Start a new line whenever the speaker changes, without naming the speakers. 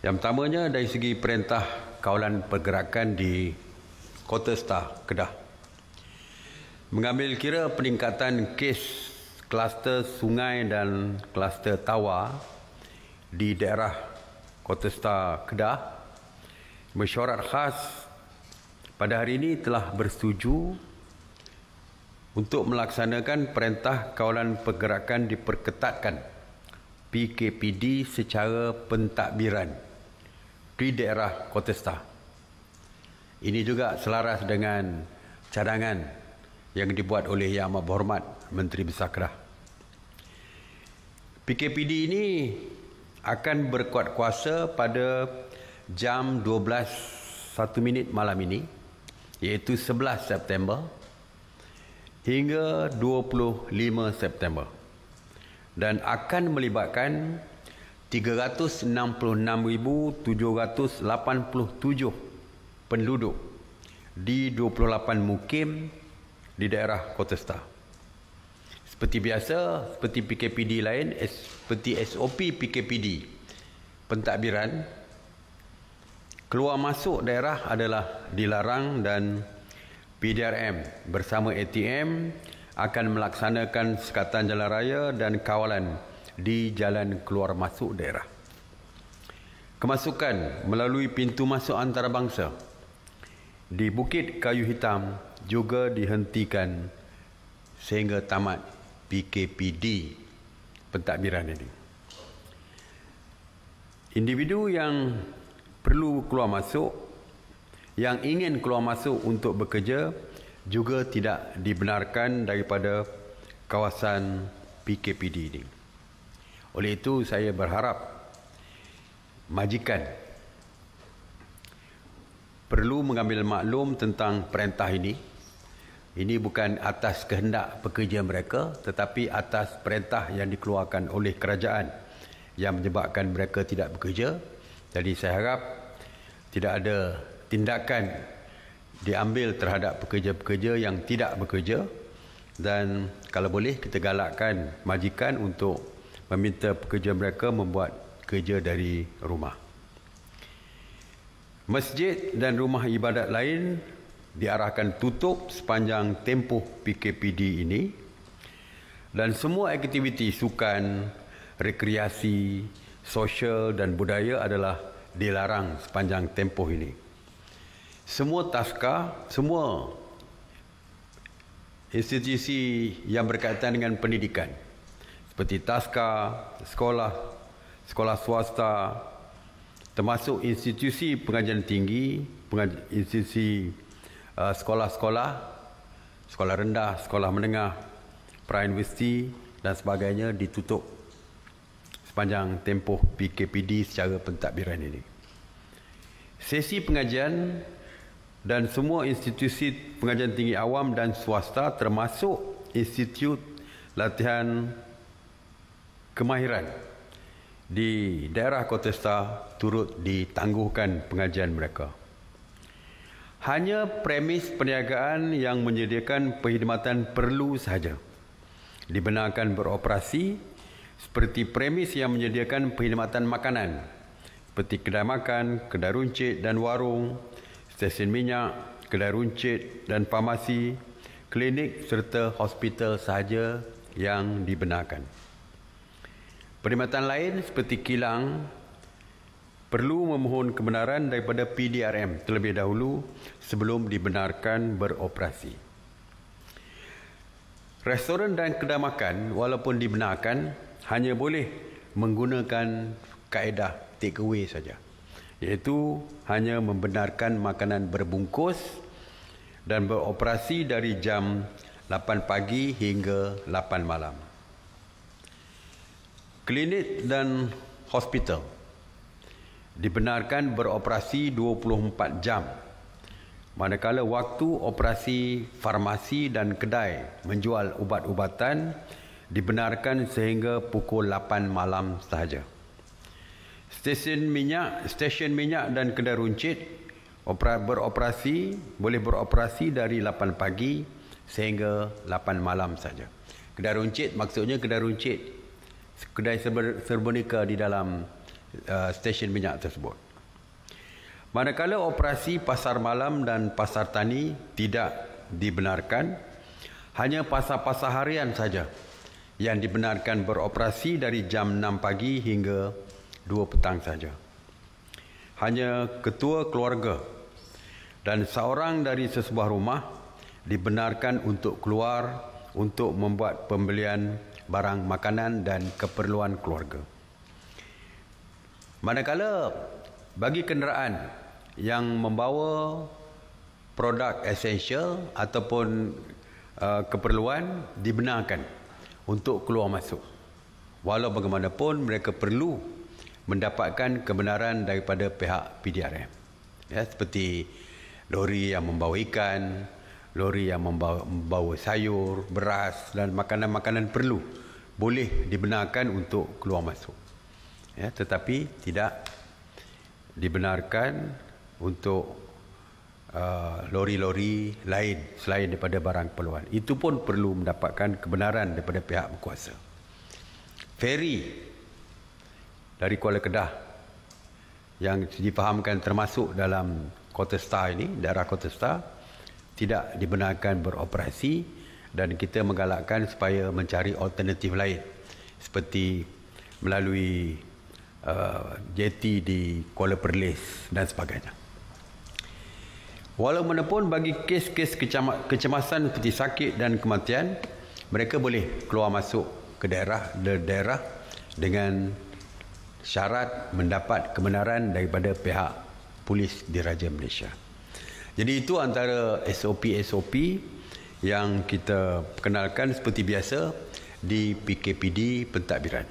Yang pertamanya dari segi perintah kawalan pergerakan di Kota Star, Kedah. Mengambil kira peningkatan kes kluster sungai dan kluster tawa di daerah Kota Star, Kedah, mesyuarat khas pada hari ini telah bersetuju untuk melaksanakan perintah kawalan pergerakan diperketatkan PKPD secara pentadbiran di daerah Kota Star. Ini juga selaras dengan cadangan yang dibuat oleh Yang Amat Berhormat Menteri Besar Kedah. PKPD ini akan berkuat kuasa pada jam 12:01 malam ini, iaitu 11 September hingga 25 September, dan akan melibatkan 366,787 penduduk di 28 mukim di daerah Kota Star. Seperti biasa, seperti PKPD lain, seperti SOP PKPD pentadbiran, keluar masuk daerah adalah dilarang dan PDRM bersama ATM akan melaksanakan sekatan jalan raya dan kawalan di jalan keluar masuk daerah. Kemasukan melalui pintu masuk antarabangsa di Bukit Kayu Hitam juga dihentikan sehingga tamat PKPD pentadbiran ini. Individu yang perlu keluar masuk, yang ingin keluar masuk untuk bekerja juga tidak dibenarkan daripada kawasan PKPD ini. Oleh itu saya berharap majikan perlu mengambil maklum tentang perintah ini. Ini bukan atas kehendak pekerja mereka, tetapi atas perintah yang dikeluarkan oleh kerajaan yang menyebabkan mereka tidak bekerja. Jadi saya harap tidak ada tindakan diambil terhadap pekerja-pekerja yang tidak bekerja, dan kalau boleh kita galakkan majikan untuk meminta pekerja mereka membuat kerja dari rumah. Masjid dan rumah ibadat lain diarahkan tutup sepanjang tempoh PKPD ini, dan semua aktiviti sukan, rekreasi, sosial dan budaya adalah dilarang sepanjang tempoh ini. Semua taska, semua institusi yang berkaitan dengan pendidikan seperti taska, sekolah swasta, termasuk institusi pengajian tinggi, institusi sekolah-sekolah, sekolah rendah, sekolah menengah, pra-universiti dan sebagainya ditutup sepanjang tempoh PKPD secara pentadbiran ini. Sesi pengajian dan semua institusi pengajian tinggi awam dan swasta termasuk institut latihan kemahiran di daerah Kota Star turut ditangguhkan pengajian mereka. Hanya premis perniagaan yang menyediakan perkhidmatan perlu sahaja dibenarkan beroperasi, seperti premis yang menyediakan perkhidmatan makanan seperti kedai makan, kedai runcit dan warung, stesen minyak, kedai runcit dan farmasi, klinik serta hospital sahaja yang dibenarkan. Perkhidmatan lain seperti kilang perlu memohon kebenaran daripada PDRM terlebih dahulu sebelum dibenarkan beroperasi. Restoran dan kedai makan walaupun dibenarkan hanya boleh menggunakan kaedah take away saja, iaitu hanya membenarkan makanan berbungkus dan beroperasi dari jam 8 pagi hingga 8 malam. Klinik dan hospital dibenarkan beroperasi 24 jam, manakala waktu operasi farmasi dan kedai menjual ubat-ubatan dibenarkan sehingga pukul 8 malam sahaja. Stesen minyak dan kedai runcit boleh beroperasi dari 8 pagi sehingga 8 malam saja. Kedai runcit maksudnya kedai runcit, kedai serba nika di dalam stesen minyak tersebut. Manakala operasi pasar malam dan pasar tani tidak dibenarkan, hanya pasar-pasar harian saja yang dibenarkan beroperasi dari jam 6 pagi hingga 2 petang saja. Hanya ketua keluarga dan seorang dari sesebuah rumah dibenarkan untuk keluar untuk membuat pembelian barang makanan dan keperluan keluarga. Manakala bagi kenderaan yang membawa produk esensial ataupun keperluan dibenarkan untuk keluar masuk. Walau bagaimanapun mereka perlu mendapatkan kebenaran daripada pihak PDRM. Ya, seperti lori yang membawa ikan, lori yang membawa sayur, beras dan makanan-makanan perlu boleh dibenarkan untuk keluar masuk. Ya, tetapi tidak dibenarkan untuk lori-lori lain selain daripada barang keperluan. Itu pun perlu mendapatkan kebenaran daripada pihak berkuasa. Feri dari Kuala Kedah yang difahamkan termasuk dalam Kota Star ini, daerah Kota Star, tidak dibenarkan beroperasi dan kita menggalakkan supaya mencari alternatif lain seperti melalui jeti di Kuala Perlis dan sebagainya. Walaupun bagi kes-kes kecemasan seperti sakit dan kematian, mereka boleh keluar masuk ke daerah dengan syarat mendapat kebenaran daripada pihak polis Diraja Malaysia. Jadi itu antara SOP-SOP yang kita kenalkan seperti biasa di PKPD pentadbiran.